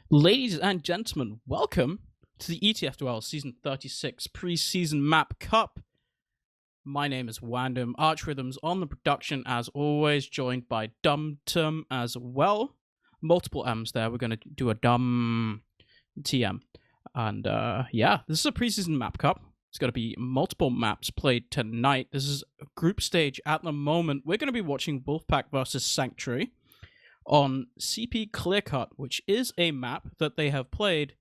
Ladies and gentlemen, welcome to the ETF2L Season 36 Preseason Map Cup. My name is Wandum. ArchRhythm's on the production as always, joined by DuMmTm as well. Multiple M's there. We're going to do a DuMmTm. And this is a Preseason Map Cup. It's going to be multiple maps played tonight. This is a group stage at the moment. We're going to be watching Wolfpack versus Sanctuary on CP Clearcut, which is a map that they have played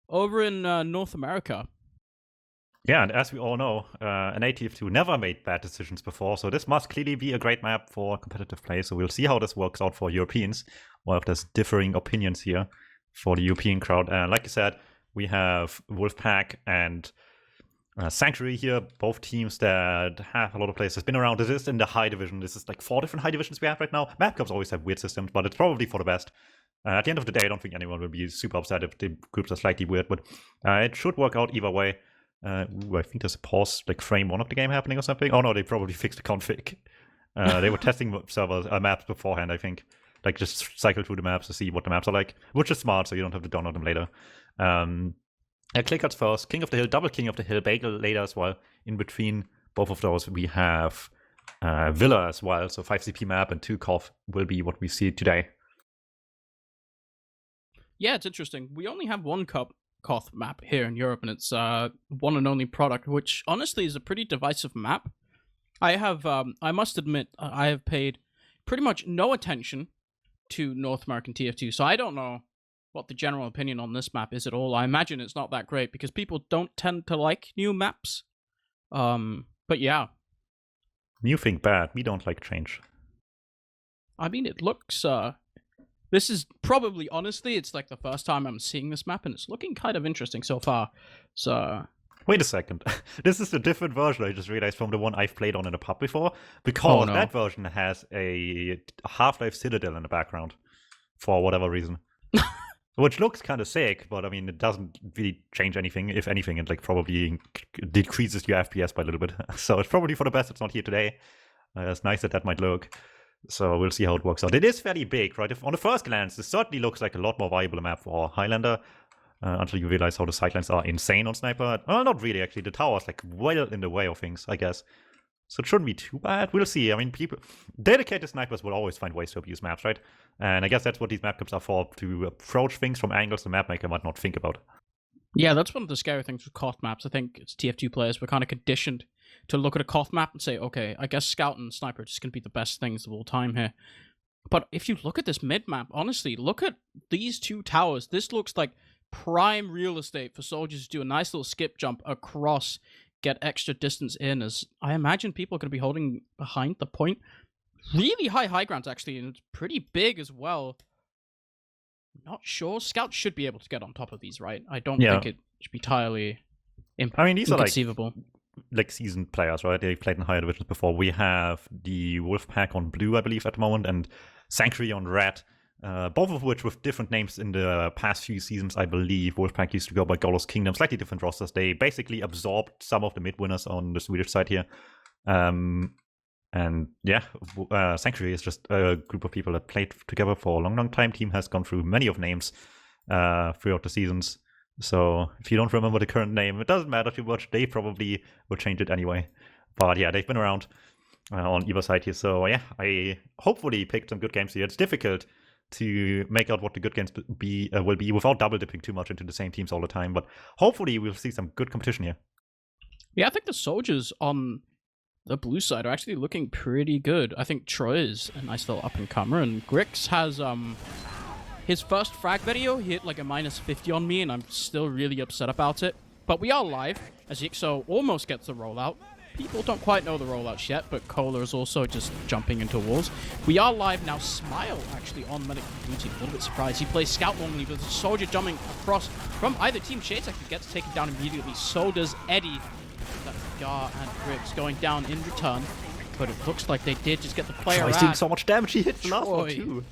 over in North America. Yeah, and as we all know, an ATF2 never made bad decisions before, so this must clearly be a great map for competitive play. So we'll see how this works out for Europeans, or if there's differing opinions here for the European crowd. Like you said, we have Wolfpack and Sanctuary here, both teams that have a lot of players that's been around. This is in the high division. This is like 4 different high divisions we have right now. Map cups always have weird systems, but it's probably for the best. At the end of the day, I don't think anyone will be super upset if the groups are slightly weird, but it should work out either way. I think there's a pause, like frame 1 of the game happening or something. Oh no, they probably fixed the config. They were testing servers maps beforehand, I think. Like just cycle through the maps to see what the maps are like, which is smart, so you don't have to download them later. Clearcuts first, King of the Hill, double King of the Hill, Bagel later as well. In between both of those, we have Villa as well. So 5 CP map and 2 Koth will be what we see today. Yeah, it's interesting. We only have one Koth map here in Europe, and it's one and only product, which honestly is a pretty divisive map. I must admit, I have paid pretty much no attention to North American TF2, so I don't know what the general opinion on this map is at all. I imagine it's not that great because people don't tend to like new maps. But yeah. You think bad. We don't like change. I mean, it looks... this is probably, honestly, it's like the first time I'm seeing this map, and it's looking kind of interesting so far. So... Wait a second. This is a different version, I just realized, from the one I've played on in a pub before. Because that version has a Half-Life Citadel in the background. For whatever reason. Which looks kind of sick, but I mean, it doesn't really change anything. If anything, it like probably decreases your FPS by a little bit. So it's probably for the best it's not here today. It's nice that might look. So we'll see how it works out. It is fairly big, right? On the first glance, this certainly looks like a lot more viable map for Highlander. Until you realize how the sightlines are insane on Sniper. Well, not really, actually. The tower's like well in the way of things, I guess. So it shouldn't be too bad. We'll see. I mean, dedicated snipers will always find ways to abuse maps, right? And I guess that's what these map cups are for, to approach things from angles the map maker might not think about. Yeah, that's one of the scary things with Koth maps. I think as TF2 players, we're kind of conditioned to look at a Koth map and say, okay, I guess Scout and Sniper are just going to be the best things of all time here. But if you look at this mid map, honestly, look at these 2 towers. This looks like prime real estate for soldiers to do a nice little skip jump across, get extra distance in, as I imagine people are going to be holding behind the point. Really high grounds, actually, and it's pretty big as well. Not sure. Scouts should be able to get on top of these, right? I don't think it should be entirely inconceivable. Are like seasoned players, right? They've played in higher divisions before. We have the Wolfpack on blue, I believe, at the moment, and Sanctuary on red. Both of which with different names in the past few seasons, I believe. Wolfpack used to go by Golos Kingdom, slightly different rosters. They basically absorbed some of the mid-winners on the Swedish side here. And yeah, Sanctuary is just a group of people that played together for a long time. Team has gone through many of names throughout the seasons. So if you don't remember the current name, it doesn't matter too much. They probably will change it anyway. But yeah, they've been around on either side here. So yeah, I hopefully picked some good games here. It's difficult to make out what the good games will be without double dipping too much into the same teams all the time. But hopefully we'll see some good competition here. Yeah, I think the soldiers on the blue side are actually looking pretty good. I think Troy is a nice little up-and-comer, and Grix has his first frag video. He hit like a -50 on me, and I'm still really upset about it. But we are live, as Yixo almost gets the rollout. People don't quite know the rollouts yet, but Kohler is also just jumping into walls. We are live now. Smile, actually, on Medic blue team. A little bit surprised. He plays Scout normally, but the soldier jumping across from either team. Shadesec gets taken down immediately. So does Eddie. That's Gar and Grix going down in return. But it looks like they did just get the player out. Troy's doing so much damage. He hit the last one, too.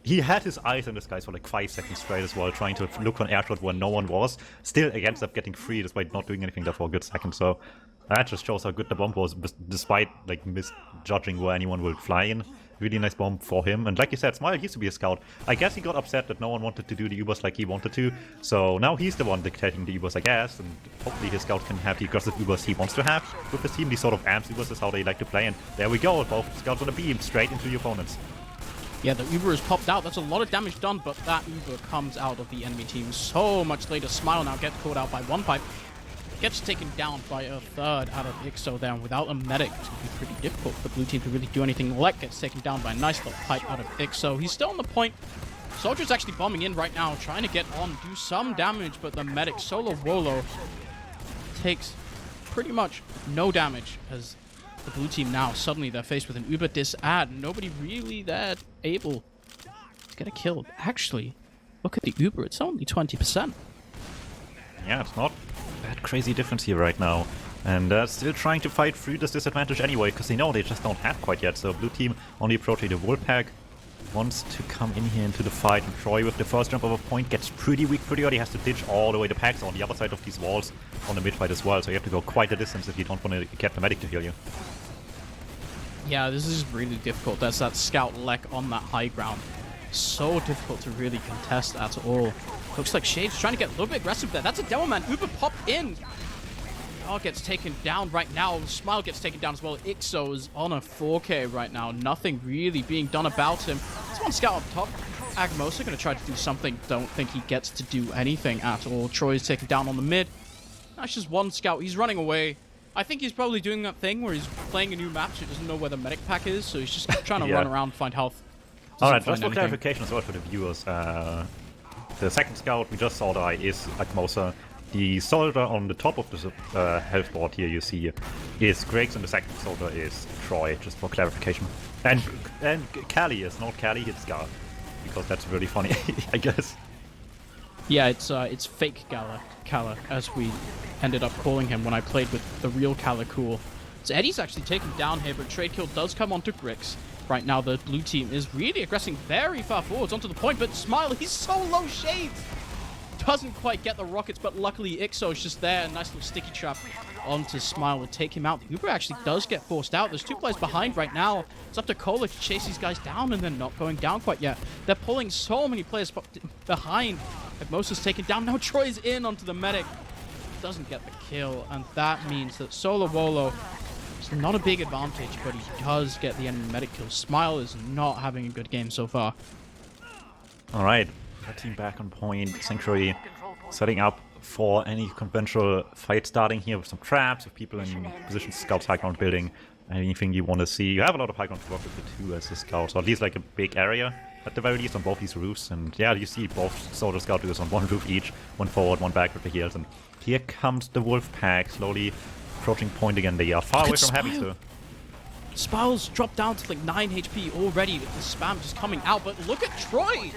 He had his eyes in the skies for like 5 seconds straight as well, trying to look for an air shot where no one was. Still ends up getting free despite not doing anything there for a good second. So that just shows how good the bomb was, despite like misjudging where anyone will fly in. Really nice bomb for him. And like you said, Smile used to be a scout. I guess he got upset that no one wanted to do the Ubers like he wanted to. So now he's the one dictating the Ubers, I guess. And hopefully his scout can have the aggressive Ubers he wants to have. With his team, these sort of amps Ubers is how they like to play. And there we go. Both scouts on a beam straight into the opponents. Yeah, the Uber is popped out. That's a lot of damage done, but that Uber comes out of the enemy team so much later. Smile now gets caught out by one pipe. Gets taken down by a third out of Ixo there. And without a medic, it's going to be pretty difficult for the blue team to really do anything. Lek gets taken down by a nice little pipe out of Ixo. He's still on the point. Soldier's actually bombing in right now, trying to get on, do some damage, but the medic, Solo Wolo, takes pretty much no damage as the blue team now, suddenly they're faced with an Uber dis-ad. Nobody really there able to get a kill. Actually, look at the Uber. It's only 20%. Yeah, it's not that crazy difference here right now. And still trying to fight through this disadvantage anyway, because they know they just don't have quite yet. So blue team only approaching the Wolfpack. Wants to come in here into the fight, and Troy with the first jump of a point gets pretty weak pretty early. Has to ditch all the way the packs on the other side of these walls on the mid fight as well. So you have to go quite a distance if you don't want to get the medic to heal you. Yeah, this is really difficult. There's that scout Lek on that high ground. So difficult to really contest at all. Looks like Shade's trying to get a little bit aggressive there. That's a demo man. Uber popped in. Gets taken down right now. Smile gets taken down as well. Ixo is on a 4K right now. Nothing really being done about him. There's one scout up top. Agmosa going to try to do something. Don't think he gets to do anything at all. Troy's taken down on the mid. That's just one scout. He's running away. I think he's probably doing that thing where he's playing a new map, so he doesn't know where the medic pack is, so he's just trying to run around, find health. Alright, just for clarification as well for the viewers. The second scout we just saw die is Agmosa. The soldier on the top of the health board here you see is Griggs, and the second soldier is Troy, just for clarification. And Callie is not Callie, it's Gar. Because that's really funny, I guess. Yeah, it's fake Kala, as we ended up calling him when I played with the real Kala Cool. So Eddie's actually taken down here, but trade kill does come onto Griggs. Right now the blue team is really aggressing very far forwards onto the point, but Smile, he's so low shades! Doesn't quite get the rockets, but luckily Ixo's just there. A nice little sticky trap onto Smile will take him out. The Uber actually does get forced out. There's two players behind right now. It's up to Cola to chase these guys down, and they're not going down quite yet. They're pulling so many players behind. Agmosa's taken down. Now Troy's in onto the medic. Doesn't get the kill, and that means that Solo Wolo is not a big advantage, but he does get the enemy medic kill. Smile is not having a good game so far. Alright. Team back on point. Sanctuary setting up for any conventional fight starting here with some traps, with people in positions, scouts, high ground building, anything you want to see. You have a lot of high ground to work with the two as a scout, so at least like a big area at the very least on both these roofs. And yeah, you see both soldier scout duos on one roof each, one forward, one back with the heals. And here comes the Wolfpack slowly approaching point again. They are far away from heavy, so. Smile's dropped down to like 9 HP already with the spam just coming out, but look at Troy!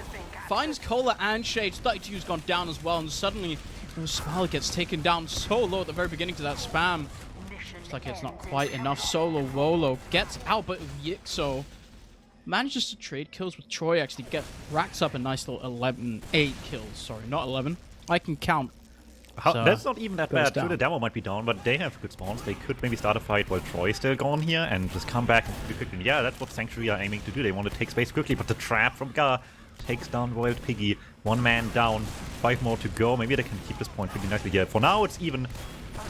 Finds Cola and Shades. 32's gone down as well, and suddenly Smile gets taken down so low at the very beginning to that spam. Looks like it's not quite enough. Solo Wolo gets out, but Yixo manages to trade kills with Troy, actually racks up a nice little 8 kills. Sorry, not 11. I can count. So, that's not even that bad. down. True, the demo might be down, but they have good spawns. They could maybe start a fight while Troy's still gone here and just come back pretty quickly. And yeah, that's what Sanctuary are aiming to do. They want to take space quickly, but the trap from Gar takes down Wild Piggy. 1 man down, 5 more to go. Maybe they can keep this point pretty nicely here. For now, it's even.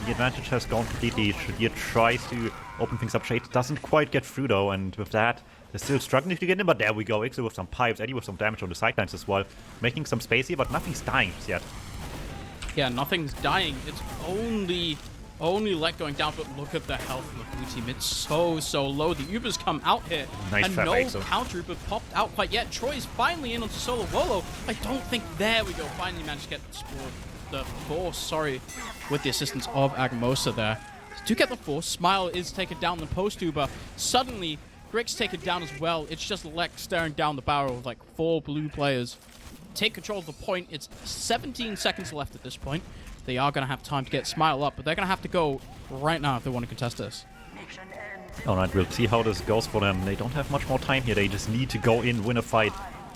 The advantage has gone completely. Shadir tries to open things up. Shade doesn't quite get through though, and with that, they're still struggling to get in, but there we go. Ixo with some pipes, Eddie with some damage on the sidelines as well. Making some space here, but nothing's dying just yet. Yeah, nothing's dying. It's only Lek going down, but look at the health of the blue team. It's so low. The Ubers come out here, nice and trap, no Ixo. Counter Uber popped out quite yet. Troy's finally in onto Solo Wolo. I don't think, there we go, finally managed to get the force, sorry, with the assistance of Agmosa there. To get the force, Smile is taken down the post Uber. Suddenly, Grig's taken down as well. It's just Lek staring down the barrel of like 4 blue players. Take control of the point. It's 17 seconds left at this point. They are going to have time to get Smile up, but they're going to have to go right now if they want to contest this. Alright, we'll see how this goes for them. They don't have much more time here. They just need to go in, win a fight.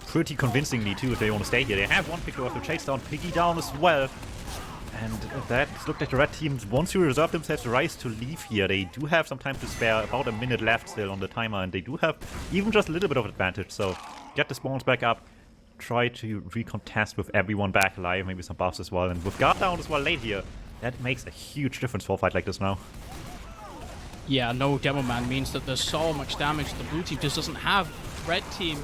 Pretty convincingly too if they want to stay here. They have one pick to chase down Piggy down as well. And that looked like the red team wants to reserve themselves the right to leave here. They do have some time to spare, about a minute left still on the timer, and they do have even just a little bit of advantage. So get the spawns back up, try to recontest with everyone back alive, maybe some buffs as well. And with guard down as well late here, that makes a huge difference for a fight like this now. Yeah, no Demo Man means that there's so much damage the blue team just doesn't have. Red team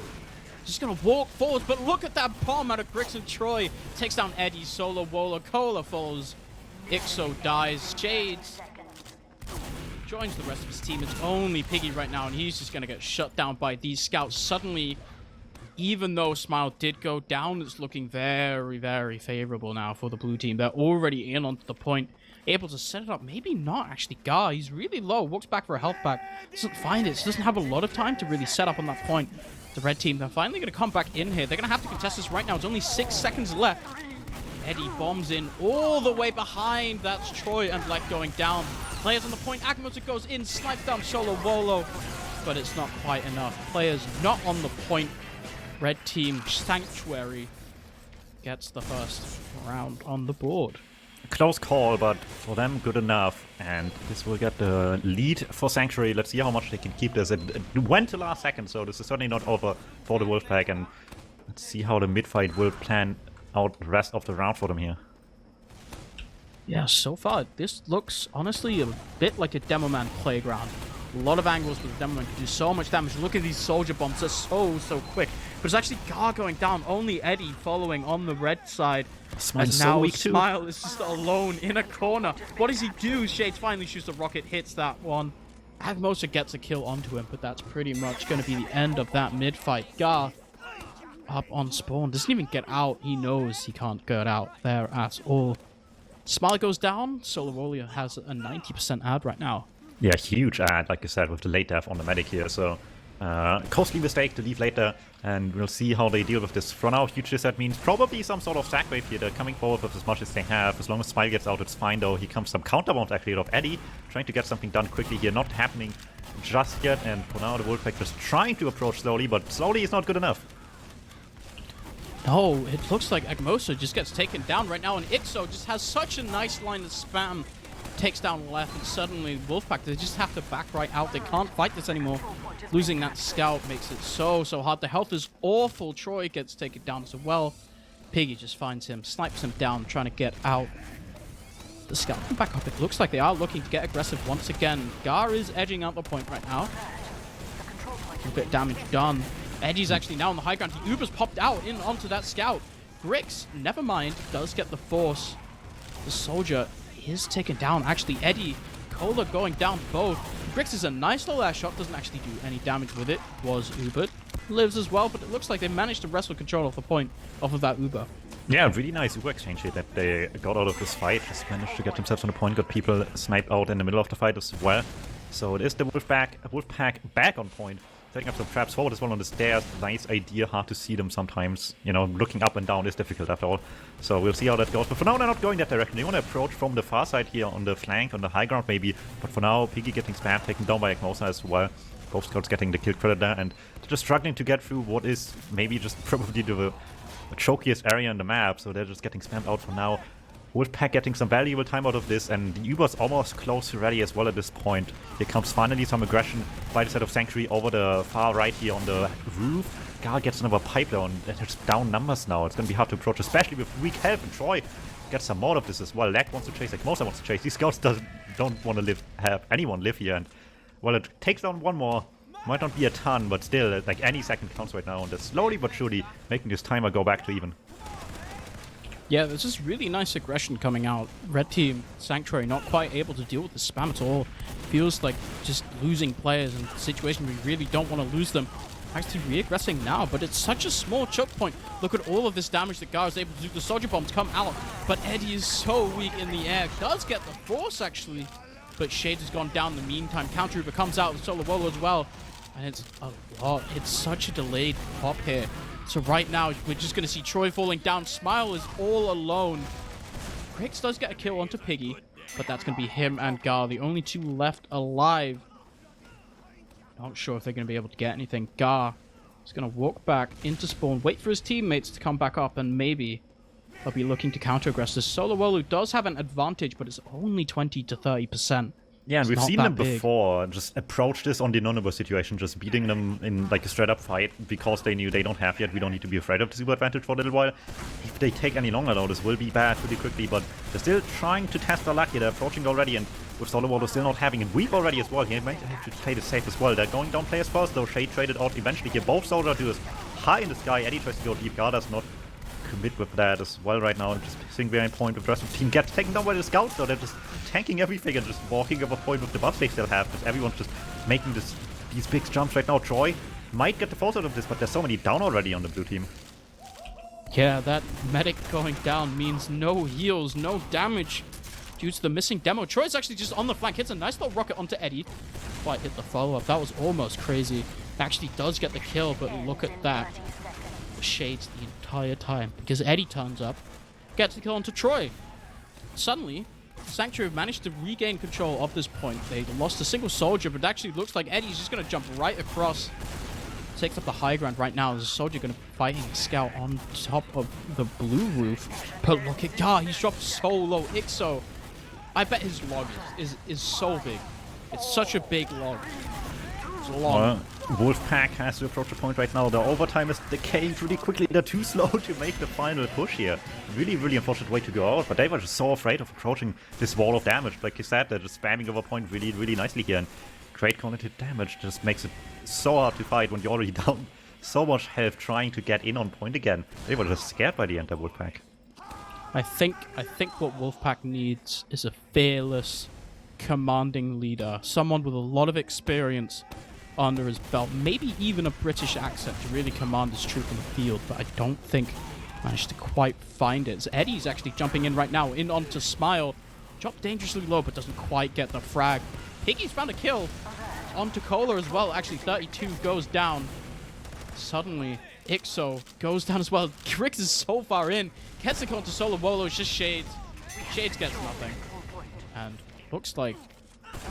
just gonna walk forward, but look at that bomb out of Grix and Troy. Takes down Eddie, Solo, Wola, Cola falls. Ixo dies. Shades joins the rest of his team. It's only Piggy right now, and he's just gonna get shut down by these scouts. Suddenly, even though Smile did go down, it's looking very, very favorable now for the blue team. They're already in onto the point, able to set it up. Maybe not, actually. Gar, he's really low. Walks back for a health pack. Doesn't find it. So doesn't have a lot of time to really set up on that point. The red team, they're finally going to come back in here. They're going to have to contest this right now. It's only 6 seconds left. Eddie bombs in all the way behind. That's Troy and Lek going down. Players on the point. Agmosa goes in, snipes down Solo Wolo, but it's not quite enough. Players not on the point. Red team Sanctuary gets the first round on the board. Close call, but for them, good enough. And this will get the lead for Sanctuary. Let's see how much they can keep this. It went to last second, so this is certainly not over for the Wolfpack. And let's see how the mid-fight will plan out the rest of the round for them here. Yeah, so far, this looks honestly a bit like a Demo Man playground. A lot of angles for the Demo Man can do so much damage. Look at these soldier bombs, they're so quick. But it's actually Gar going down, only Eddie following on the red side. Smile's now so weak too. Smile is just alone in a corner. What does he do? Shades finally shoots the rocket, hits that one. Agmosa gets a kill onto him, but that's pretty much going to be the end of that mid-fight. Gar up on spawn, doesn't even get out. He knows he can't get out there at all. Smile goes down. Solowolia has a 90% ad right now. Yeah, huge ad, like you said, with the late death on the medic here. So, costly mistake to leave later, and we'll see how they deal with this. For now, huge that means probably some sort of sack wave here. They're coming forward with as much as they have. As long as Smile gets out, it's fine, though. Here comes some counter bombs actually out of Eddie, trying to get something done quickly here. Not happening just yet, and for now, the Wolfpack just trying to approach slowly, but slowly is not good enough. No, it looks like Agmosa just gets taken down right now, and Ixo just has such a nice line of spam. Takes down left, and suddenly Wolfpack, they just have to back right out. They can't fight this anymore. Losing that scout makes it so hard. The health is awful. Troy gets taken down as well. Piggy just finds him, snipes him down, trying to get out. The scout can back up. It looks like they are looking to get aggressive once again. Gar is edging out the point right now. A bit of damage done. Eddie's actually now on the high ground. The Uber's popped out in onto that scout. Grix, never mind, does get the force. The soldier is taken down. Actually, Eddie, Cola going down both. Grix is a nice little air shot. Doesn't actually do any damage with it. Was Ubered. Lives as well, but it looks like they managed to wrestle control off the point off of that Uber. Yeah, really nice Uber exchange here that they got out of this fight. Just managed to get themselves on the point. Got people sniped out in the middle of the fight as well. So it is the Wolfpack back on point. Setting up some traps forward as well on the stairs. Nice idea, hard to see them sometimes. You know, looking up and down is difficult after all. So we'll see how that goes. But for now, they're not going that direction. They want to approach from the far side here on the flank, on the high ground maybe. But for now, Piggy getting spammed, taken down by Agmosa as well. Both scouts getting the kill credit there, and they're just struggling to get through what is maybe just probably the chokiest area in the map. So they're just getting spammed out for now. Wolfpack getting some valuable time out of this, and the Uber's almost close to ready as well at this point. Here comes finally some aggression by the side of Sanctuary over the far right here on the roof. Gar gets another pipe down. There's down numbers now. It's going to be hard to approach, especially with weak health, and Troy gets some more of this as well. Lek wants to chase, Agmosa wants to chase. These scouts don't want to have anyone live here, and well, it takes down one more. Might not be a ton, but still, like any second counts right now, and they're slowly but surely making this timer go back to even. Yeah, there's this really nice aggression coming out. Red team, Sanctuary, not quite able to deal with the spam at all. Feels like just losing players in a situation where you really don't want to lose them. Actually re-aggressing now, but it's such a small choke point. Look at all of this damage that Gar is able to do. The soldier bombs come out, but Eddie is so weak in the air. Does get the force, actually, but Shades has gone down in the meantime. Counter Uber comes out with Solo Wolo as well, and it's a lot. It's such a delayed pop here. So right now, we're just going to see Troy falling down. Smile is all alone. Grix does get a kill onto Piggy, but that's going to be him and Gar, the only two left alive. Not sure if they're going to be able to get anything. Gar is going to walk back into spawn, wait for his teammates to come back up, and maybe they'll be looking to counter-aggress. This Solo Wolu does have an advantage, but it's only 20 to 30%. Yeah, and It's we've not seen that them big. before just approach this on the Nonable situation, just beating them in like a straight-up fight because they knew they don't have yet. We don't need to be afraid of the super advantage for a little while. If they take any longer, though, this will be bad pretty quickly, but they're still trying to test their luck here. They're approaching already, and with Solo Wolu still not having a weep already as well. He might have to play this safe as well. They're going down players first, though. Shade traded out eventually here. Both Soldier duos high in the sky. Eddie tries to go deep. Garda's not commit with that as well right now, and just sitting behind point with the rest of the team. Gets taken down by the scouts, though. They're just tanking everything and just walking over point with the buff they still have, because everyone's just making these big jumps right now. Troy might get the force out of this, but there's so many down already on the blue team. Yeah, that medic going down means no heals, no damage due to the missing demo. Troy's actually just on the flank, hits a nice little rocket onto Eddie. But hit the follow-up. That was almost crazy. Actually does get the kill, but look at that. Shades the entire time, because Eddie turns up, gets the kill onto Troy. Suddenly, Sanctuary have managed to regain control of this point. They lost a single soldier, but it actually looks like Eddie's just going to jump right across. Takes up the high ground right now. There's a soldier going to fight a scout on top of the blue roof. But look at God, he's dropped so low. Ixo, I bet his log is so big. It's such a big log. It's long. Wolfpack has to approach the point right now. The overtime is decaying pretty quickly. They're too slow to make the final push here. Really, really unfortunate way to go out, but they were just so afraid of approaching this wall of damage. Like you said, they're just spamming over point really, really nicely here. And great cognitive damage just makes it so hard to fight when you're already down so much health trying to get in on point again. They were just scared by the end of Wolfpack. I think what Wolfpack needs is a fearless, commanding leader. Someone with a lot of experience under his belt, maybe even a British accent to really command his troop in the field, but I don't think I managed to quite find it. So Eddie's actually jumping in right now, in onto Smile. Dropped dangerously low, but doesn't quite get the frag. Piggy's found a kill onto Cola as well. Actually, 32 goes down. Suddenly, Ixo goes down as well. Grix is so far in. Gets the kill onto Solo Wolo. It's just Shades. Shades gets nothing. And looks like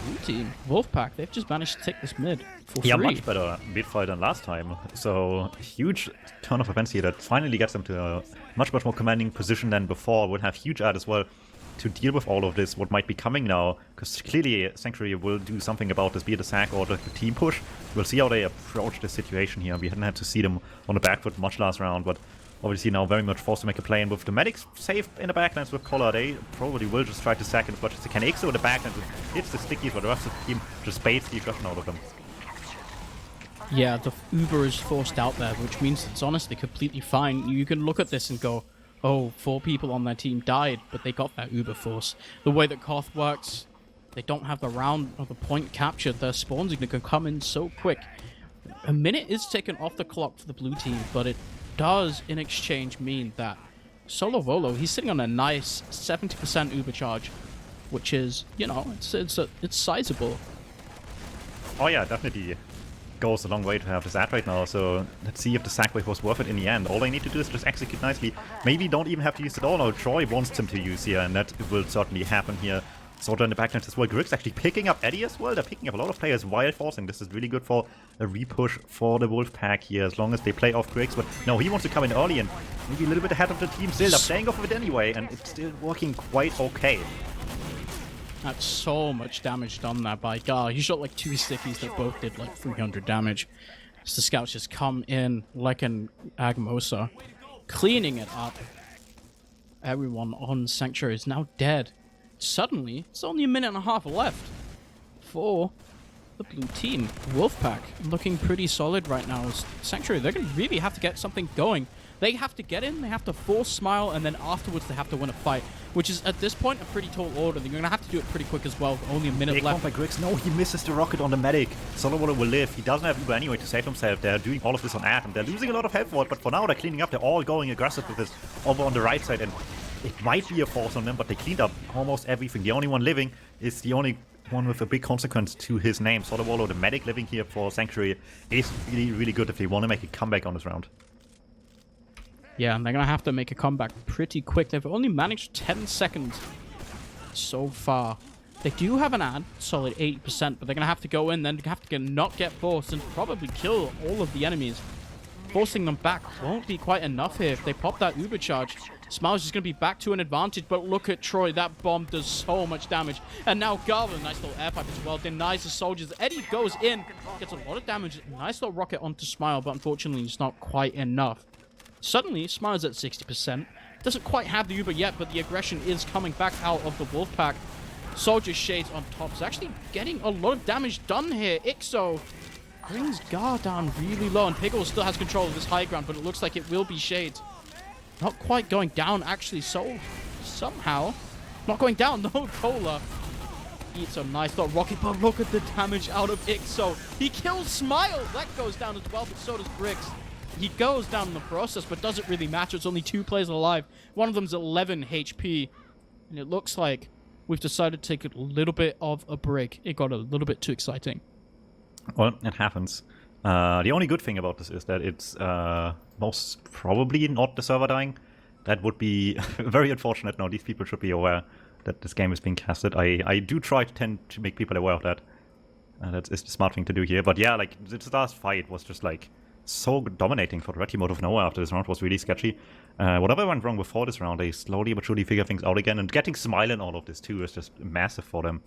blue team, Wolfpack, they've just managed to take this mid for free. Yeah, much better mid fight than last time. So, huge turn of events here that finally gets them to a much more commanding position than before. Would have huge ad as well to deal with all of this, what might be coming now. Because clearly, Sanctuary will do something about this, be it a sack or the team push. We'll see how they approach this situation here. We hadn't had to see them on the back foot much last round, but obviously now very much forced to make a play. And with the medics safe in the backlines with Collar, they probably will just try to sack it as much as they can. Ixo in the backlines hits the stickies, but the rest of the team just baits the aggression out of them. Yeah, the Uber is forced out there, which means it's honestly completely fine. You can look at this and go, oh, 4 people on their team died, but they got that Uber force. The way that Koth works, they don't have the round or the point captured. Their spawns are going to come in so quick. A minute is taken off the clock for the blue team, but it does in exchange mean that Solo Wolo, he's sitting on a nice 70% Uber charge, which is, you know, it's sizable. Oh yeah, definitely goes a long way to have this ad right now, so let's see if the sack wave was worth it in the end. All they need to do is just execute nicely. Maybe don't even have to use it all. No, Troy wants them to use here, and that will certainly happen here. Soldier in the backlines as well. Grix actually picking up Eddie as well. They're picking up a lot of players while forcing. This is really good for a repush for the Wolfpack here, as long as they play off Grix. But no, he wants to come in early and maybe a little bit ahead of the team still. They're playing off of it anyway, and it's still working quite okay. That's so much damage done there by Gar. He shot like 2 stickies that both did like 300 damage. So the scouts just come in like an Agmosa, cleaning it up. Everyone on Sanctuary is now dead. Suddenly, it's only a minute and a half left for the blue team. Wolfpack looking pretty solid right now. Sanctuary, they're going to really have to get something going. They have to get in, they have to force Smile, and then afterwards they have to win a fight, which is, at this point, a pretty tall order. They're going to have to do it pretty quick as well, with only a minute left. By Grix. No, he misses the rocket on the medic. Solo Wolo will live. He doesn't have Uber anyway to save himself. They're doing all of this on Atom. They're losing a lot of health for it, but for now they're cleaning up. They're all going aggressive with this over on the right side, and it might be a force on them, but they cleaned up almost everything. The only one living is the only one with a big consequence to his name. Solo Wolo, the medic living here for Sanctuary, is really, really good if they want to make a comeback on this round. Yeah, and they're going to have to make a comeback pretty quick. They've only managed 10 seconds so far. They do have an ad, solid 80%, but they're going to have to go in, then have to not get forced, and probably kill all of the enemies. Forcing them back won't be quite enough here. If they pop that Uber charge, Smile's just going to be back to an advantage, but look at Troy. That bomb does so much damage. And now Garland, nice little air pipe as well, denies the soldiers. Eddie goes in, gets a lot of damage. Nice little rocket onto Smile, but unfortunately it's not quite enough. Suddenly, Smile's at 60%. Doesn't quite have the Uber yet, but the aggression is coming back out of the Wolfpack. Soldier Shades on top is actually getting a lot of damage done here. Ixo brings Gar down really low, and Piggle still has control of this high ground, but it looks like it will be Shades. Not quite going down, actually. So, somehow. Not going down. No, Cola eats a nice little rocket, but look at the damage out of Ixo. He kills Smile. That goes down as well, but so does Bricks. He goes down in the process, but doesn't really matter. It's only 2 players alive. One of them's 11 HP. And it looks like we've decided to take a little bit of a break. It got a little bit too exciting. Well, it happens. The only good thing about this is that it's most probably not the server dying. That would be very unfortunate. Now, these people should be aware that this game is being casted. I do tend to make people aware of that. That is the smart thing to do here. But yeah, like, this last fight was just, like, so dominating for the red team out of nowhere after this round was really sketchy. Whatever went wrong before this round, they slowly but surely figure things out again. And getting Smile in all of this, too, is just massive for them.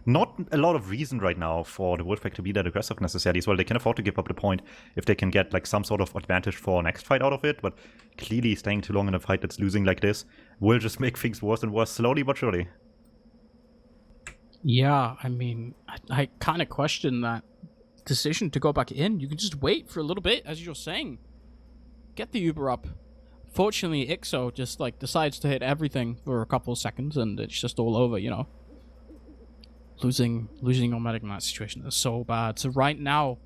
Not a lot of reason right now for the Wolfpack to be that aggressive necessarily as well. They can afford to give up the point if they can get like some sort of advantage for next fight out of it, but clearly staying too long in a fight that's losing like this will just make things worse and worse slowly but surely. Yeah, I mean, I kind of question that decision to go back in. You can just wait for a little bit, as you're saying. Get the Uber up. Fortunately, Ixo just like decides to hit everything for a couple of seconds and it's just all over, you know. Losing Nomadic in that situation is so bad. So right now,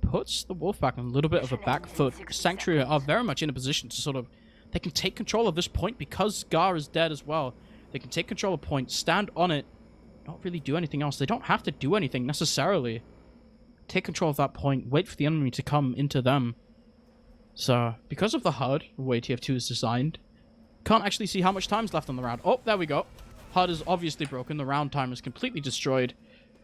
puts the Wolfpack on a little bit of a back foot. Sanctuary are very much in a position to sort of... They can take control of this point because Gar is dead as well. They can take control of point, stand on it, not really do anything else. They don't have to do anything necessarily. Take control of that point, wait for the enemy to come into them. So, because of the HUD, the way TF2 is designed, can't actually see how much time's left on the round. Oh, there we go. HUD is obviously broken. The round time is completely destroyed.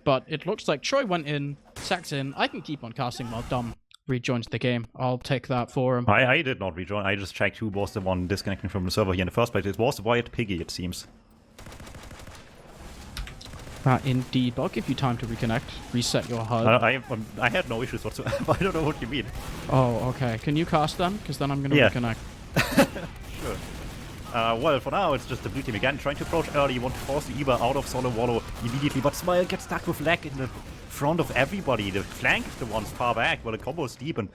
But it looks like Troy went in, sacked in. I can keep on casting while Dom rejoins the game. I'll take that for him. I did not rejoin. I just checked who was the one disconnecting from the server here in the first place. It was Wyatt Piggy, it seems. Indeed. But I'll give you time to reconnect. Reset your HUD. I had no issues whatsoever. I don't know what you mean. Oh, okay. Can you cast then? Because then I'm going to reconnect. Sure. Well, for now, it's just the blue team again, trying to approach early. You want to force the Eber out of Solo Wallow immediately, but Smile gets stuck with lag in the front of everybody. The flank is the one's far back, well, the combo is deep, and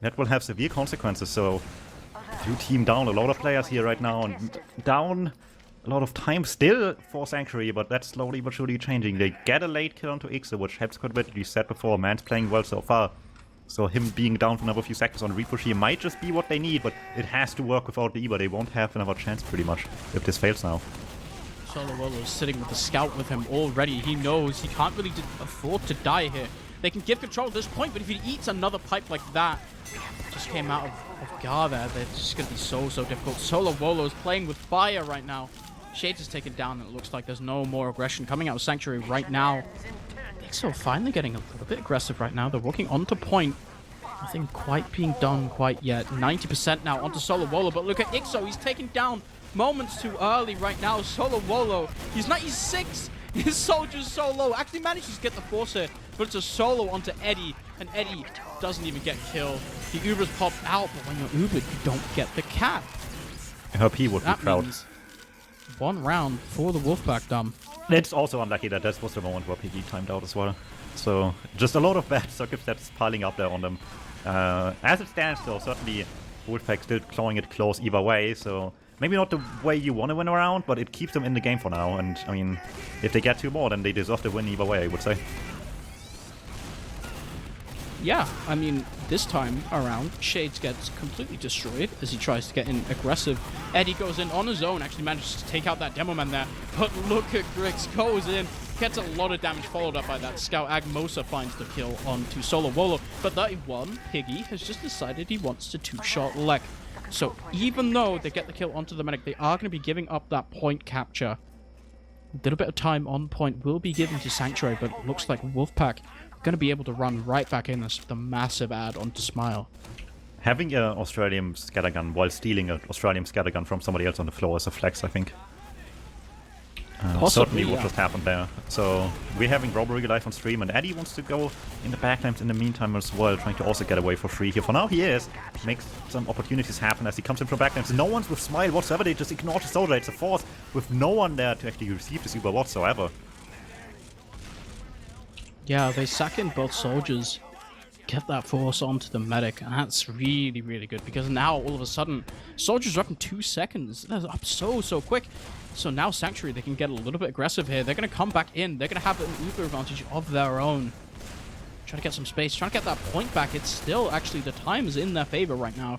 that will have severe consequences. So, blue team down a lot of players here right now, and down a lot of time still for Sanctuary, but that's slowly but surely changing. They get a late kill onto Ixo, which helps quite a bit. You said before, Man's playing well so far. So him being down for another few seconds on repush here might just be what they need, but it has to work without the Eber. They won't have another chance pretty much if this fails now. Solowolo is sitting with the scout with him already. He knows he can't really afford to die here. They can give control at this point, but if he eats another pipe like that, just came out of Gar there, they're just going to be so difficult. Solowolo is playing with fire right now. Shades is taken down, and it looks like there's no more aggression coming out of Sanctuary right now. Ixo finally getting a little bit aggressive right now. They're walking onto point. Nothing quite being done quite yet. 90% now onto Solowolo, but look at Ixo. He's taken down moments too early right now. Solowolo, he's 96. His soldier's so low. Actually manages to get the force here, but it's a solo onto Eddie, and Eddie doesn't even get killed. The Uber's popped out, but when you're Ubered, you don't get the cap. I hope he would be proud. One round for the Wolfpack, Dom. It's also unlucky that was the moment where Piggy timed out as well. So, just a lot of bad circumstances piling up there on them. As it stands, though, certainly Wolfpack still clawing it close either way, so maybe not the way you want to win around, but it keeps them in the game for now. And, I mean, if they get 2 more, then they deserve to win either way, I would say. Yeah, I mean, this time around, Shades gets completely destroyed as he tries to get in aggressive. Eddie goes in on his own, actually manages to take out that Demo Man there. But look at Grix, goes in, gets a lot of damage, followed up by that Scout. Agmosa finds the kill onto Solowolo. But 31, Piggy has just decided he wants to 2-shot Lek. So even though they get the kill onto the medic, they are going to be giving up that point capture. A little bit of time on point will be given to Sanctuary, but it looks like Wolfpack going to be able to run right back in this the massive add onto Smile. Having an Australian scattergun while stealing an Australian scattergun from somebody else on the floor is a flex, I think. Certainly what just happened there. So we're having Robbery live on stream, and Eddie wants to go in the backlines in the meantime as well, trying to also get away for free here. For now he is. Makes some opportunities happen as he comes in from backlines. No one's with Smile whatsoever, they just ignore the soldier. It's a force with no one there to actually receive this Uber whatsoever. Yeah, they sack in both soldiers, get that force onto the medic, and that's really, really good, because now all of a sudden soldiers are up in 2 seconds. That's up so quick. So now Sanctuary, they can get a little bit aggressive here. They're going to come back in. They're going to have an Uber advantage of their own. Trying to get some space, trying to get that point back. It's still actually, the time is in their favor right now.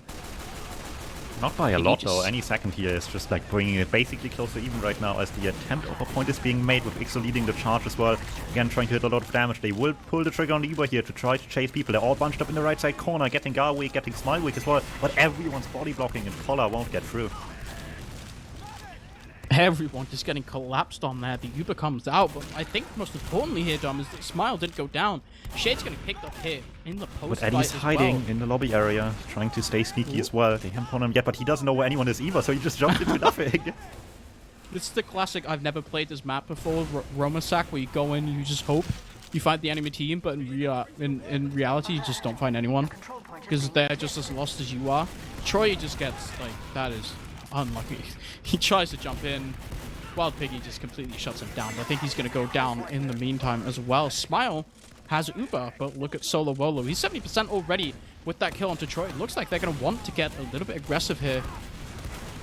Not by a lot though. Any second here is just like bringing it basically close to even right now, as the attempt of a point is being made with Ixo leading the charge as well. Again, trying to hit a lot of damage. They will pull the trigger on the Uber here to try to chase people. They're all bunched up in the right side corner, getting Gar weak, getting Smile weak as well. But everyone's body blocking and Collar won't get through. Everyone just getting collapsed on there. The Uber comes out, but I think most importantly here, Dom, is that Smile didn't go down. Shade's getting picked up here in the post. But Eddie's hiding in the lobby area, trying to stay sneaky as well. They haven't on him yet, but he doesn't know where anyone is either, so he just jumped into nothing. This is the classic, I've never played this map before, Roma Sack, where you go in, you just hope you find the enemy team, but in reality, you just don't find anyone, because they're just as lost as you are. Troy just gets, like, that is unlucky. He tries to jump in. Wild Piggy just completely shuts him down. I think he's going to go down in the meantime as well. Smile has Uber, but look at Solo Wolo. He's 70% already with that kill onto Troy. It looks like they're going to want to get a little bit aggressive here.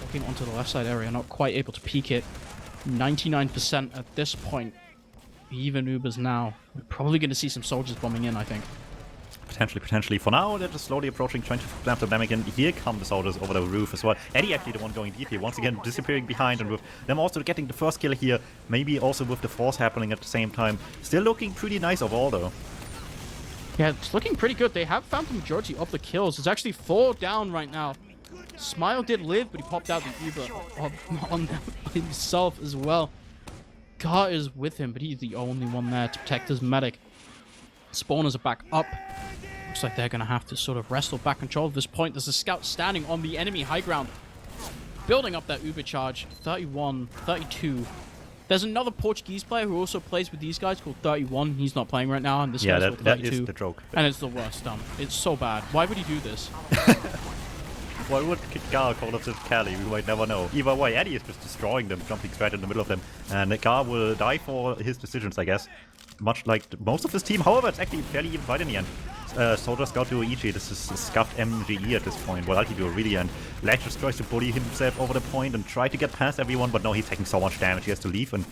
Walking onto the left side area, not quite able to peek it. 99% at this point. Even Ubers now. We're probably going to see some soldiers bombing in, I think. Potentially. For now, they're just slowly approaching, trying to clamp them again. Here come the soldiers over the roof as well. Eddie actually the one going deep here, once again disappearing behind, and with them also getting the first kill here, maybe also with the force happening at the same time. Still looking pretty nice overall though. Yeah, it's looking pretty good. They have found the majority of the kills. It's actually 4 down right now. Smile did live, but he popped out the Uber on himself as well. Gar is with him, but he's the only one there to protect his medic. Spawners are back up. Looks like they're going to have to sort of wrestle back control at this point. There's a scout standing on the enemy high ground, building up that Uber charge. 31, 32. There's another Portuguese player who also plays with these guys called 31. He's not playing right now, and this guy's called 32. That is the joke. And it's the worst, It's so bad. Why would he do this? Why would Gar call up this Cali? We might never know. Either way, Eddie is just destroying them, jumping straight in the middle of them. And Gar will die for his decisions, I guess. Much like most of his team. However, it's actually fairly even fight in the end. Soldier Scout duo Ichi, this is a scuffed MGE at this point. Well, Alki duo really, and Ledge just tries to bully himself over the point and try to get past everyone, but no, he's taking so much damage, he has to leave. And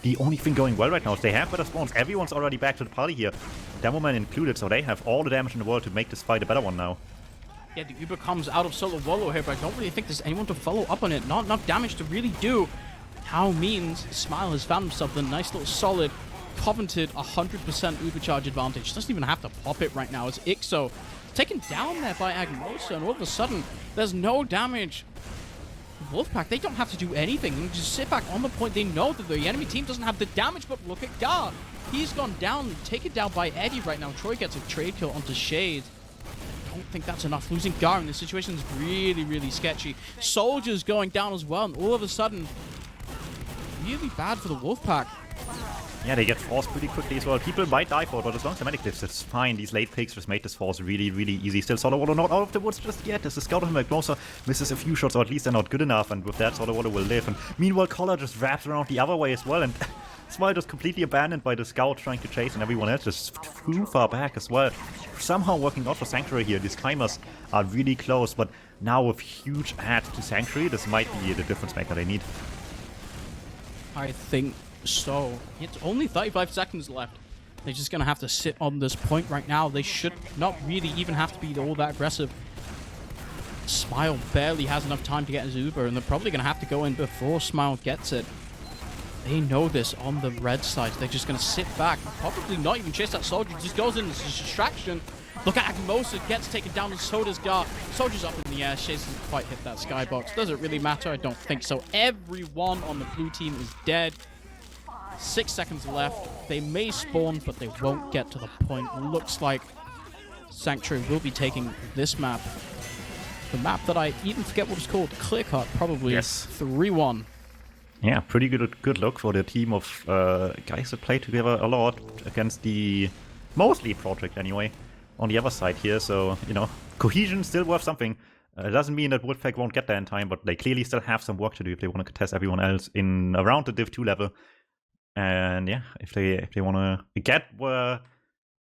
the only thing going well right now is they have better spawns. Everyone's already back to the party here, Demoman included, so they have all the damage in the world to make this fight a better one now. Yeah, the Uber comes out of Solo Wolo here, but I don't really think there's anyone to follow up on it. Not enough damage to really do. How means Smile has found himself a nice little solid coveted 100% Uber charge advantage. Doesn't even have to pop it right now. It's Ixo taken down there by Agmosa, and all of a sudden there's no damage. Wolfpack, they don't have to do anything. They just sit back on the point. They know that the enemy team doesn't have the damage, but look at Gar. He's gone down, taken down by Eddie right now. Troy gets a trade kill onto Shade. I don't think that's enough. Losing Gar in this situation is really, really sketchy. Soldiers going down as well, and all of a sudden, really bad for the Wolfpack. Yeah, they get forced pretty quickly as well. People might die for it, but as long as the medic lives, it's fine. These late picks just made this force really, really easy. Still, Solo Wolo not out of the woods just yet. As the scout of him, Agmosa misses a few shots, or at least they're not good enough, and with that, Solo Wolo will live. And meanwhile, Collar just wraps around the other way as well, and Smile just completely abandoned by the scout trying to chase, and everyone else just too far back as well. Somehow working out for Sanctuary here. These timers are really close, but now with huge ads to Sanctuary, this might be the difference maker they need. I think so. It's only 35 seconds left. They're just going to have to sit on this point right now. They should not really even have to be all that aggressive. Smile barely has enough time to get his Uber, and they're probably going to have to go in before Smile gets it. They know this on the red side. They're just going to sit back. Probably not even chase that soldier. Just goes in as a distraction. Look at Agmosa, gets taken down, and so does Gar. Soldier's up in the air. Chase doesn't quite hit that skybox. Does it really matter? I don't think so. Everyone on the blue team is dead. 6 seconds left. They may spawn, but they won't get to the point. Looks like Sanctuary will be taking this map The map that I even forget what it's called. Clear cut, probably. Yes. 3-1. Yeah, pretty good look for the team of guys that play together a lot against the mostly project anyway on the other side here. So, you know, cohesion still worth something. It doesn't mean that Wolfpack won't get there in time, but they clearly still have some work to do if they want to contest everyone else in around the Div 2 level. And yeah, if they want to get where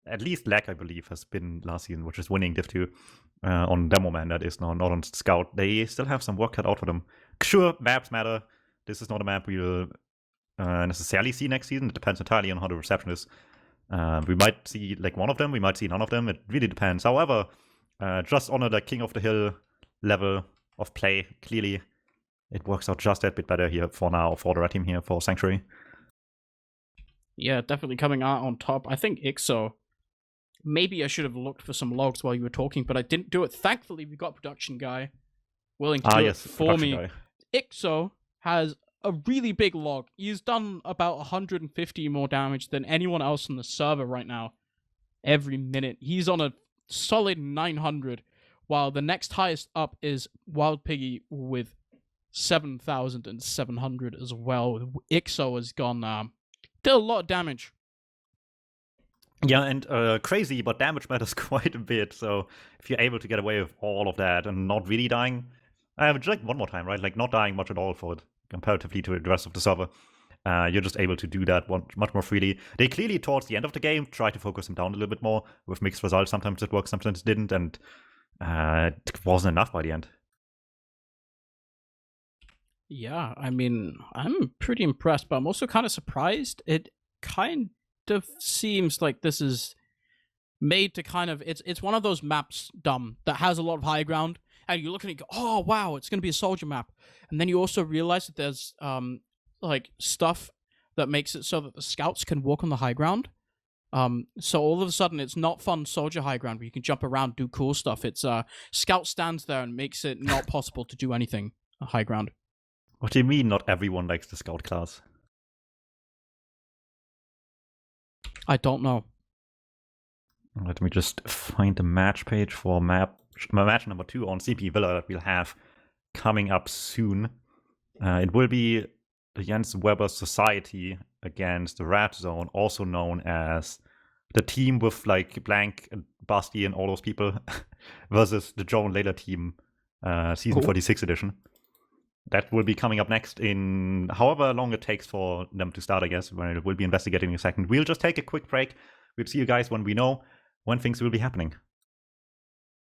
at least Lag, I believe, has been last season, which is winning Div 2 on Demo Man, that is, not on Scout. They still have some work cut out for them. Sure, maps matter. This is not a map we'll necessarily see next season. It depends entirely on how the reception is. We might see like one of them, we might see none of them. It really depends. However, just on a like, King of the Hill level of play, clearly it works out just that bit better here for now for the red team here for Sanctuary. Yeah, definitely coming out on top. I think Ixo. Maybe I should have looked for some logs while you were talking, but I didn't do it. Thankfully, we got production guy willing to do it for me. Guy. Ixo has a really big log. He's done about 150 more damage than anyone else on the server right now. Every minute. He's on a solid 900, while the next highest up is Wild Piggy with 7,700 as well. Ixo has gone, did a lot of damage. Yeah, and crazy, but damage matters quite a bit. So if you're able to get away with all of that and not really dying, like one more time, right? Like not dying much at all for it comparatively to the rest of the server. You're just able to do that much more freely. They clearly, towards the end of the game, try to focus him down a little bit more with mixed results. Sometimes it worked, sometimes it didn't, and it wasn't enough by the end. Yeah, I mean, I'm pretty impressed, but I'm also kind of surprised. It kind of seems like this is made to kind of it's one of those maps that has a lot of high ground, and you look at it and go, oh wow, it's gonna be a soldier map, and then you also realize that there's like stuff that makes it so that the scouts can walk on the high ground. So all of a sudden it's not fun soldier high ground where you can jump around, do cool stuff. It's scout stands there and makes it not possible to do anything high ground. What do you mean not everyone likes the scout class? I don't know. Let me just find the match page for match number 2 on CP Villa that we'll have coming up soon. It will be the Jens Weber Society against the Rat Zone, also known as the team with like Blank and Basti and all those people, versus the Joan Layla team, season 46 edition. That will be coming up next in however long it takes for them to start, I guess, when it will be investigating in a second. We'll just take a quick break. We'll see you guys when we know when things will be happening.